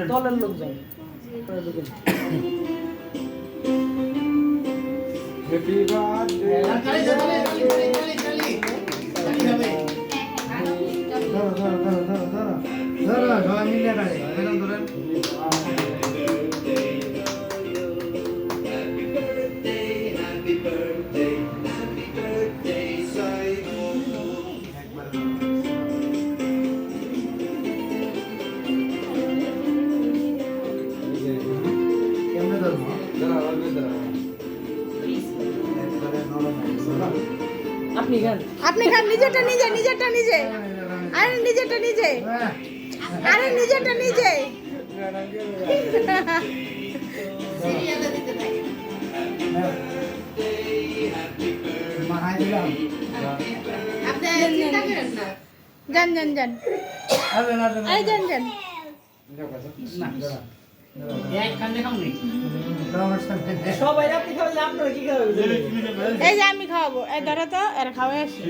দলের লোকজন happy birthday ধরো সবাই মিলে রাখে ধরেন আপনি খান নিজেরটা নিজে নিজেরটা নিজে আরে নিজেরটা নিজে আরে নিজেরটা নিজে যান যান যান এই যান যান এই যে আমি খাওয়াবো এই ধরো তো এর খাওয়াই আসি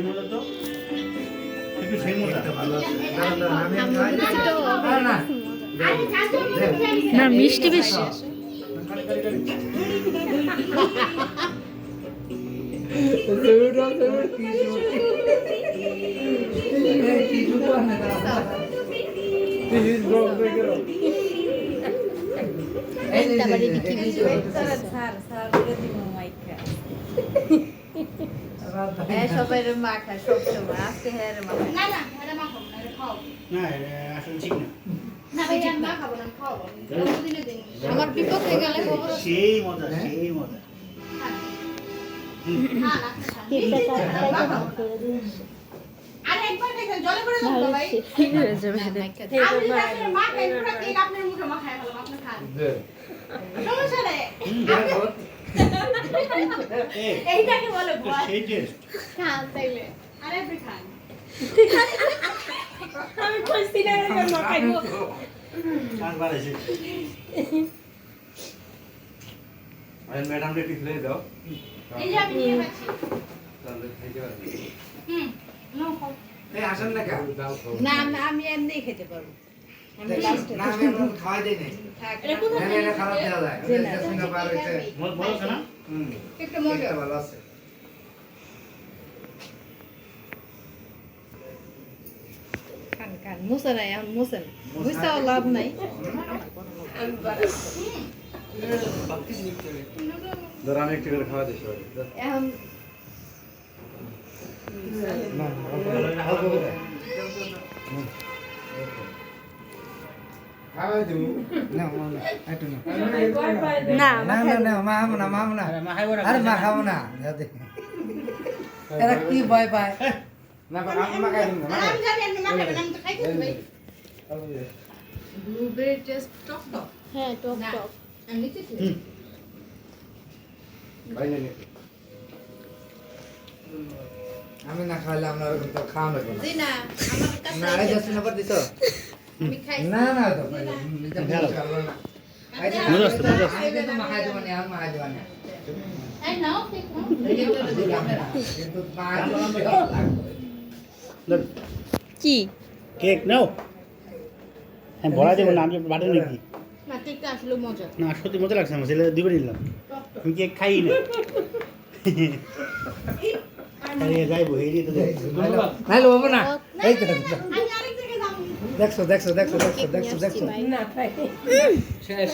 না মিষ্টি বেশি সবাই মাখা সব সময় আজকে হ্যাঁ মাখা না না এটা মাখাবো না এটা খাও না আসলে ঠিক না না ভাই আমি মাখাবো না খাওয়াবো প্রতিদিনের দিন আমার বিপক্ষে গেলে খবর সেই মজা সেই মজা হ্যাঁ আরে একবার দেখেন জলে পড়ে যাবে তো ভাই আপনি রাখেন মাখাই পুরো কেক আপনার মুখে মাখাই ভালো আপনি খান সমস্যা নেই এইটাকে বলে ভয় সেই টেস্ট খান তাইলে আরে আপনি খান আমি কইছি না এরকম মাখাইবো কান বাড়াইছে আরে ম্যাডাম রে টিফলে দাও এই যে আমি নিয়ে যাচ্ছি তাহলে খাইতে পারবে নাও খাও এই আসেন না কা দাও খাও না না আমি এমনি খেতে পারবো আমি লাস্টে না আমি এখন খাওয়াই দেই নাই এটা কোথায় না এটা খারাপ দেওয়া যায় জেসমিনা পার হইছে বড় খানা একটা মজা ভালো আছে খান খান মুসা নাই এখন মুসেন বুঝতেও লাভ নাই ধর আমি একটু করে খাওয়া দিই সবাই এখন খাওয়াই দেব না না একটু না না না না মাহাম না মাহাম না আরে মা খাবো না যাতে এরা কি ভয় পায় না আমি মাখাই দিন না আমি জানি আপনি মাখাবেন আমি তো খাইতে ভাই ব্লুবেরি টেস্ট টক টক হ্যাঁ টক না। টক আমি নিতে ভাই নেই আমি না খাইলে আমরা তো খাওয়া লাগবে না জি না আমার কাছে না আরে জসমিন নাম্বার দিছো আমি খাই না না তো এটা ভালো খাবো না মজা আসছে, মজা আসছে। আইলে তো মাখাই দেব না আর মাখাই দেব না এই নাও ঠিক নাও কিন্তু মাখাই দেব না কি কেক নাও হ্যাঁ ভরা দেবো না আমি বাটে নাকি না কেকটা আসলে মজা না সত্যি মজা লাগছে আমার ছেলে দিবে নিলাম আমি কেক খাই না আরে যাইবো এই তো নাইলে হবে না এই তো আমি আরেক জায়গায় যাবো দেখছো দেখছো দেখছো দেখছো দেখছো দেখছো না খাই শেষ